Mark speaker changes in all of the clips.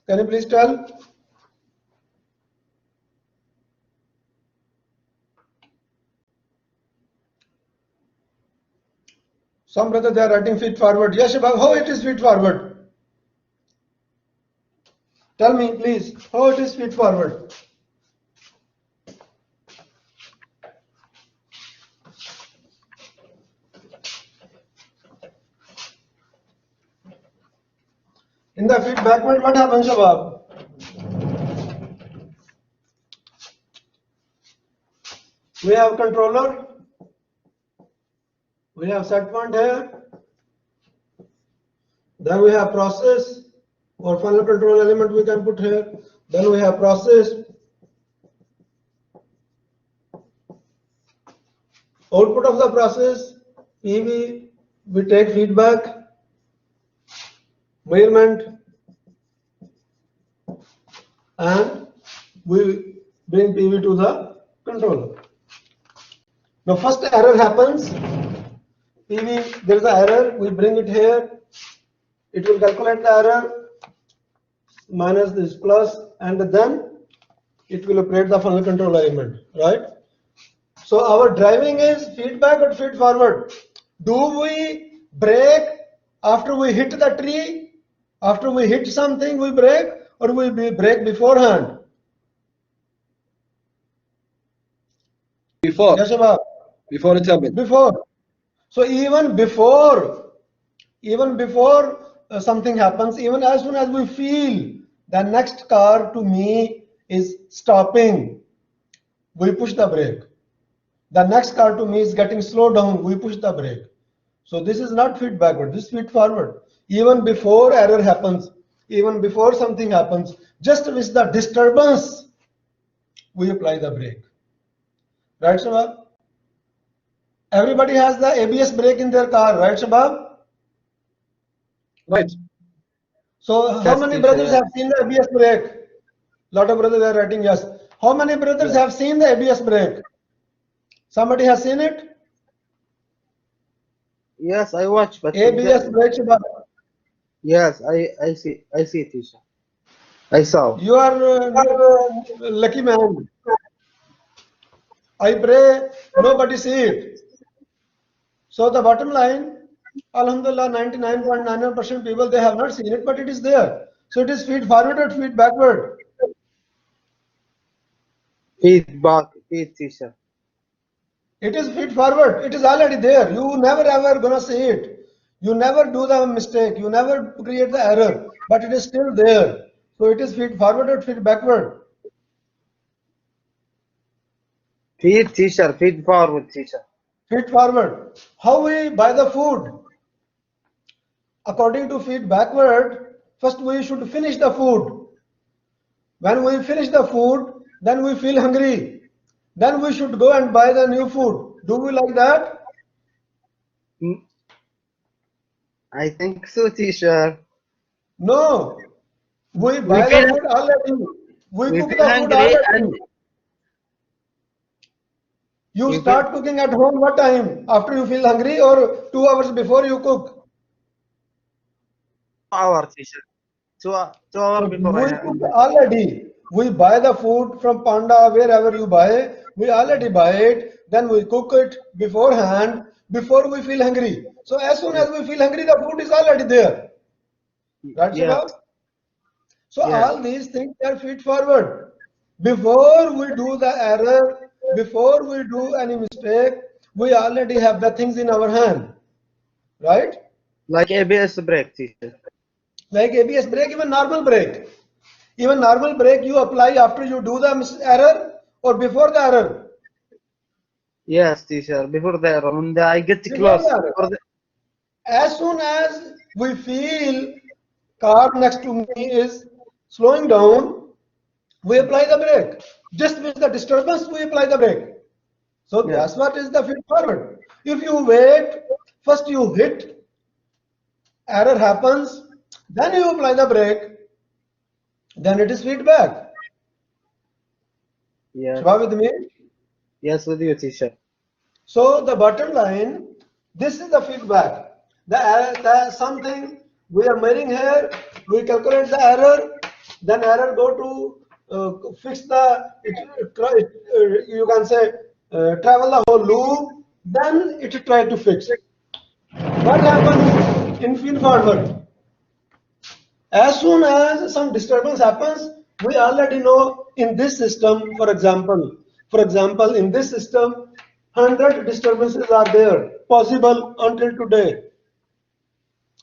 Speaker 1: Can you please tell? Some brother they are writing feed forward. Yes, Shabab, how it is feed forward? Tell me, please, how it is feed forward? In the feed backward, what happens, Shabab? We have controller. We have set point here. Then we have process or final control element we can put here. Then we have process. Output of the process, PV, we take feedback, measurement, and we bring PV to the controller. Now first error happens. PV, there is an error, we bring it here. It will calculate the error minus this plus, and then it will operate the final control element, right? So our driving is feedback or feed forward. Do we brake after we hit the tree? After we hit something we brake, or we brake beforehand?
Speaker 2: Before.
Speaker 1: Yes, Shabab.
Speaker 2: Before it happened.
Speaker 1: Before. So even before something happens, even as soon as we feel the next car to me is stopping, we push the brake. The next car to me is getting slowed down, we push the brake. So this is not feed backward, this is feed forward. Even before error happens, even before something happens, just with the disturbance, we apply the brake. Right, Shabab? Everybody has the ABS brake in their car, right, Shabab?
Speaker 2: Right.
Speaker 1: So how many brothers have seen the ABS brake? Lot of brothers are writing yes. How many brothers have seen the ABS brake? Somebody has seen it?
Speaker 3: Yes, I watch, but
Speaker 1: ABS brake, Shabab.
Speaker 3: yes, I see it, teacher. I saw.
Speaker 1: You are lucky man. I pray nobody see it. So the bottom line, Alhamdulillah, 99.99% people they have not seen it, but it is there. So it is feed forward or feed backward.
Speaker 3: Feedback, teacher.
Speaker 1: It is feed forward. It is already there. You never ever gonna see it. You never do the mistake. You never create the error, but it is still there. So it is feed forward or feed backward.
Speaker 3: Feed, teacher. Feed forward, teacher.
Speaker 1: Feed forward. How we buy the food? According to feed backward, first we should finish the food. When we finish the food, then we feel hungry. Then we should go and buy the new food. Do we like that?
Speaker 3: I think so, teacher.
Speaker 1: No. We buy the food already. We cook the food already. You start cooking at home what time? After you feel hungry or 2 hours before you cook?
Speaker 3: 2 hours, teacher. 2 hours before.
Speaker 1: We cook already. We buy the food from Panda, wherever you buy. We already buy it. Then we cook it beforehand, before we feel hungry. So as soon as we feel hungry, the food is already there. Right, Shabab? So all these things are feed forward. Before we do the error, before we do any mistake, we already have the things in our hand. Right?
Speaker 3: Like ABS brake, teacher.
Speaker 1: Like ABS brake, even normal brake. Even normal brake you apply after you do the error or before the error?
Speaker 3: Yes, teacher. Before the error, when I get close.
Speaker 1: As soon as we feel car next to me is slowing down, we apply the brake. Just with the disturbance, we apply the brake. So that's what is the feed forward. If you wait, first you hit, error happens, then you apply the brake, then it is feedback.
Speaker 3: Yes.
Speaker 1: Shabab with me?
Speaker 3: Yes, with you, teacher.
Speaker 1: So the bottom line, this is the feedback. The something we are measuring here, we calculate the error, then error go to fix the, you can say, travel the whole loop, then it try to fix. What happens in feed forward? As soon as some disturbance happens, we already know in this system, for example, in this system, 100 disturbances are there, possible until today.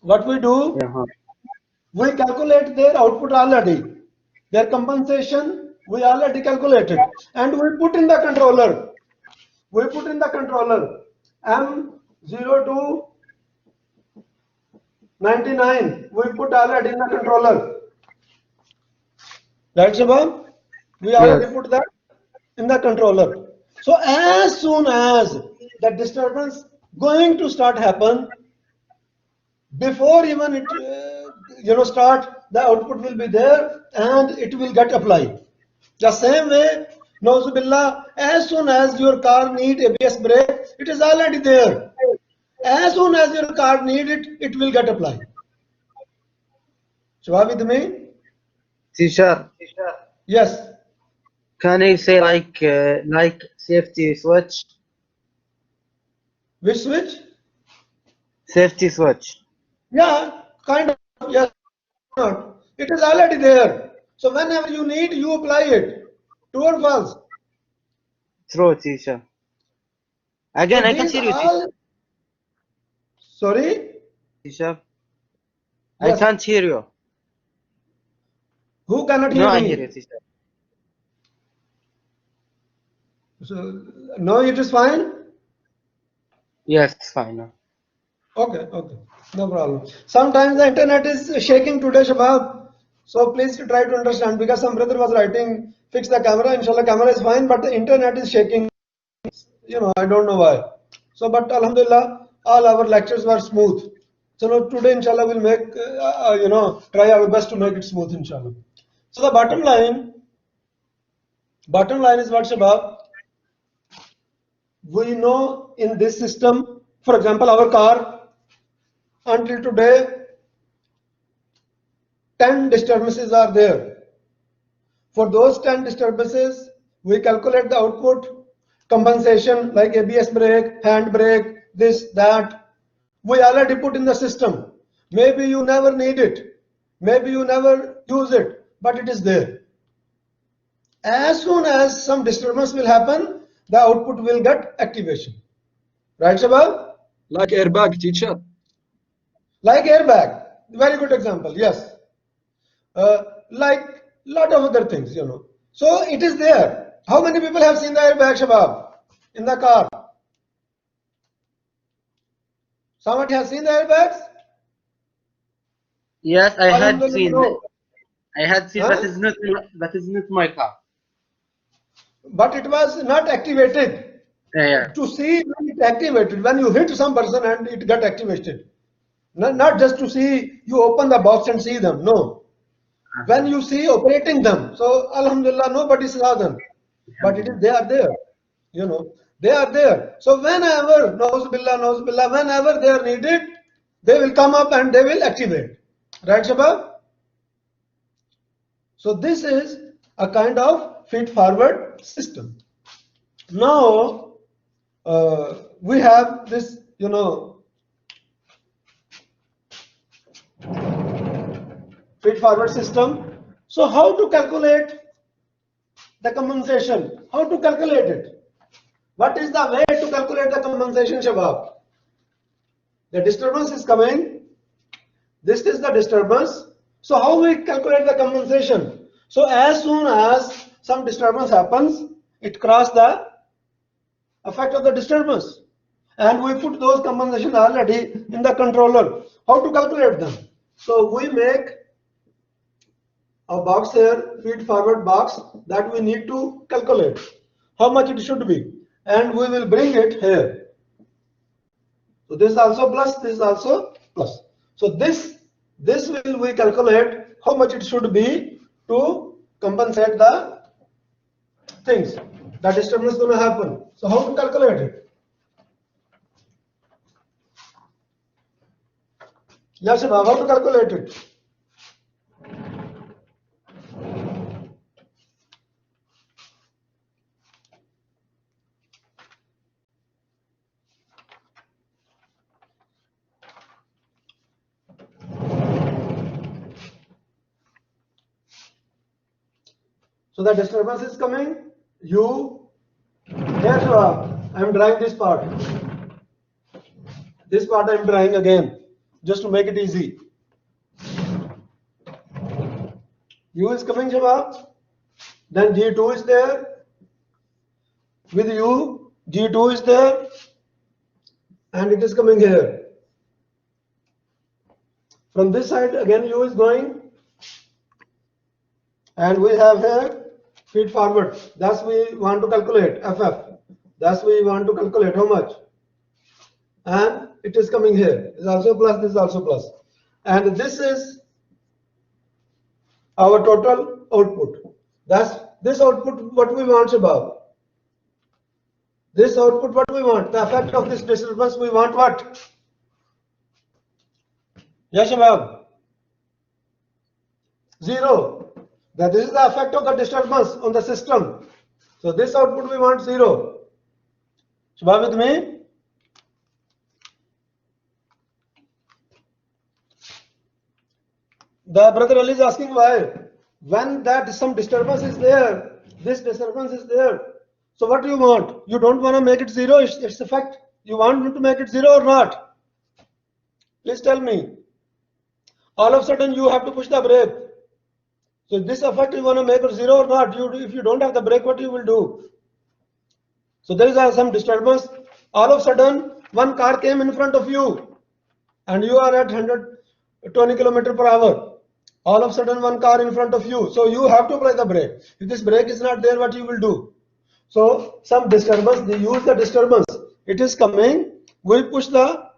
Speaker 1: What we do,
Speaker 3: Uh-huh.
Speaker 1: we calculate their output already. Their compensation, we already calculated. And we put in the controller. We put in the controller M0 to 99. We put already in the controller. Right, Shabam? We already
Speaker 3: Yes.
Speaker 1: put that in the controller. So as soon as the disturbance going to start happen, before even it start, the output will be there and it will get applied. The same way, Nauzubillah, as soon as your car need ABS brake, it is already there. As soon as your car need it, it will get applied. So are with me?
Speaker 3: Teacher,
Speaker 1: Yes.
Speaker 3: can I say like safety switch?
Speaker 1: Which switch?
Speaker 3: Safety switch.
Speaker 1: Yeah, kind of. Yes. Not. It is already there. So whenever you need, you apply it. True or false?
Speaker 3: True, teacher.
Speaker 1: So
Speaker 3: Again, I can
Speaker 1: these
Speaker 3: hear you, teacher.
Speaker 1: all. Sorry.
Speaker 3: Teacher, I
Speaker 1: Yes.
Speaker 3: can't hear you.
Speaker 1: Who cannot
Speaker 3: No,
Speaker 1: hear
Speaker 3: I hear you,
Speaker 1: me?
Speaker 3: teacher.
Speaker 1: So no, it is fine.
Speaker 3: Yes, it's fine now.
Speaker 1: Okay, okay, no problem. Sometimes the internet is shaking today, Shabab. So please try to understand, because some brother was writing, fix the camera. Inshallah, camera is fine, but the internet is shaking. I don't know why. So, but Alhamdulillah, all our lectures were smooth. So now today, inshallah, we'll make, try our best to make it smooth, inshallah. So the bottom line is what, Shabab? We know in this system, for example, our car, until today, 10 disturbances are there. For those 10 disturbances, we calculate the output, compensation like ABS brake, hand brake, this, that. We already put in the system. Maybe you never need it. Maybe you never use it, but it is there. As soon as some disturbance will happen, the output will get activation. Right, Shabab?
Speaker 2: Like airbag, teacher.
Speaker 1: Like airbag. Very good example, yes. Like lot of other things, So it is there. How many people have seen the airbag, Shabab, in the car? Somebody has seen the airbags?
Speaker 3: Yes, I had
Speaker 1: Alhamdulillah,
Speaker 3: seen.
Speaker 1: no.
Speaker 3: I had seen,
Speaker 1: Huh?
Speaker 3: that is not my car.
Speaker 1: But it was not activated.
Speaker 3: Yeah.
Speaker 1: To see when it activated, when you hit some person and it got activated. Not just to see, you open the box and see them, no. When you see operating them, so Alhamdulillah, nobody saw them. But they are there, they are there. So whenever, Nauzubillah, whenever they are needed, they will come up and they will activate. Right, Shabab? So this is a kind of feed-forward system. Now, we have this, feed-forward system. So how to calculate the compensation? How to calculate it? What is the way to calculate the compensation, Shabab? The disturbance is coming. This is the disturbance. So how we calculate the compensation? So as soon as some disturbance happens, it crosses the effect of the disturbance. And we put those compensation already in the controller. How to calculate them? So we make a box here, feed forward box, that we need to calculate how much it should be. And we will bring it here. So this is also plus, this is also plus. So this will we calculate how much it should be to compensate the things. The disturbance is going to happen. So how to calculate it? Yes, how to calculate it? So the disturbance is coming. You, here I am drawing this part. This part I am drawing again, just to make it easy. U is coming, Shabab. Then G2 is there. With U, G2 is there. And it is coming here. From this side, again U is going. And we have here feed forward. Thus we want to calculate FF. Thus we want to calculate how much. And it is coming here. This is also plus, this is also plus. And this is our total output. That's this output what we want, Shabab. This output what we want. The effect of this disturbance we want what? Yes, Shabab. 0. That this is the effect of the disturbance on the system. So this output we want 0. Shabab with me? The brother Ali is asking why. When that some disturbance is there, this disturbance is there. So what do you want? You don't want to make it 0, its effect. You want to make it 0 or not? Please tell me. All of a sudden you have to push the brake. So this effect you want to make it 0 or not? If you don't have the brake, what you will do? So there is some disturbance. All of a sudden one car came in front of you and you are at 120 km/h. All of a sudden one car in front of you. So you have to apply the brake. If this brake is not there, what you will do? So some disturbance, they use the disturbance. It is coming, we push the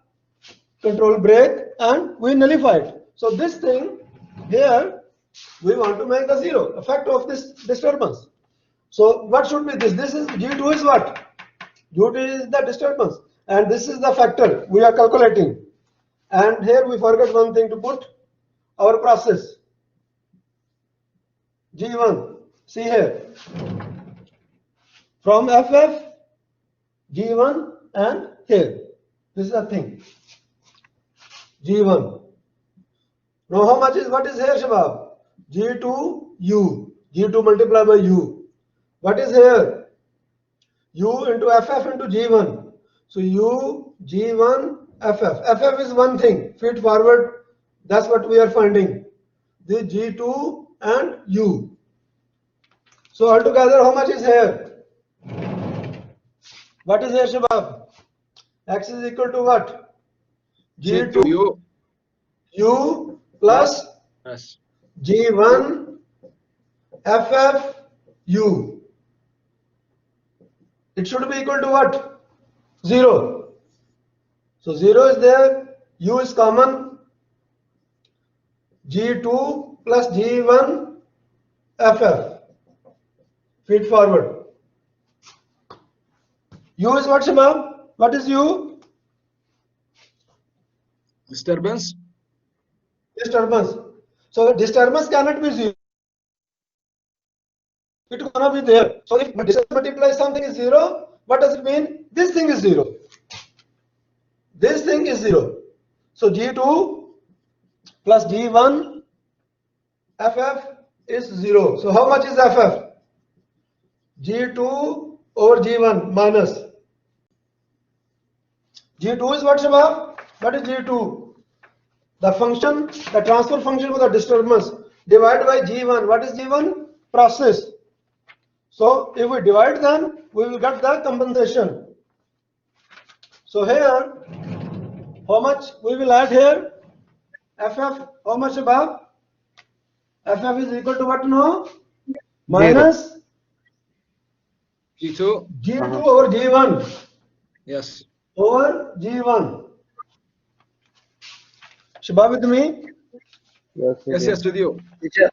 Speaker 1: control brake and we nullify it. So this thing here, we want to make the 0, effect of this disturbance. So what should be this? This is G2 is what? G2 is the disturbance. And this is the factor we are calculating. And here we forget one thing to put. Our process G1, see here, from FF, G1 and here, this is the thing, G1. Now how much is, what is here, Shabab? G2, U, G2 multiplied by U. What is here? U into FF into G1. So U, G1, FF. FF is one thing, feed forward. That's what we are finding. The G2 and U. So altogether, how much is here? What is here, Shabab? X is equal to what? G2 U plus
Speaker 2: Yes.
Speaker 1: G1 FF U. It should be equal to what? 0. So 0 is there. U is common. G2 plus G1 FF. Feed forward. U is what, Shabab? What is U?
Speaker 2: Disturbance.
Speaker 1: Disturbance. So disturbance cannot be 0. It is gonna be there. So if multiply something is 0, what does it mean? This thing is 0. This thing is 0. So G2 plus G1 FF is 0. So how much is FF? G2 over G1 minus. G2 is what, Shabab? What is G2? The function, the transfer function for the disturbance divided by G1. What is G1? Process. So if we divide them, we will get the compensation. So here, how much we will add here? FF, how much above? FF is equal to what now? Minus
Speaker 2: G2.
Speaker 1: G2 over G1.
Speaker 2: Yes.
Speaker 1: Over G1. Shabab with me?
Speaker 3: Yes,
Speaker 2: Yes, yes, with you.
Speaker 3: Teacher.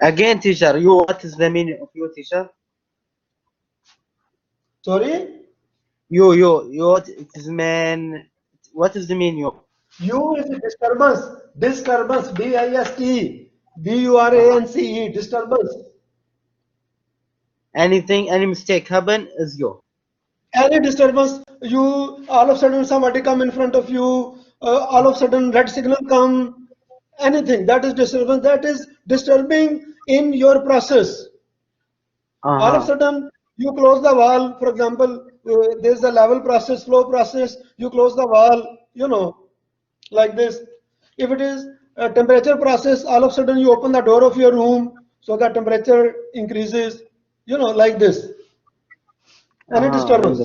Speaker 3: Again, teacher, you, what is the meaning of you, teacher?
Speaker 1: Sorry?
Speaker 3: You, what is mean? What is the meaning you?
Speaker 1: U is a disturbance. Disturbance. D-I-S-T. D-U-R-A-N-C-E. Disturbance.
Speaker 3: Anything, any mistake happen is you.
Speaker 1: Any disturbance, you all of a sudden somebody come in front of you, all of a sudden red signal come, anything that is disturbance, that is disturbing in your process. All of a sudden, you close the valve. For example, there's a level process, flow process. You close the valve, like this. If it is a temperature process, all of a sudden you open the door of your room, so the temperature increases, like this. Any disturbance?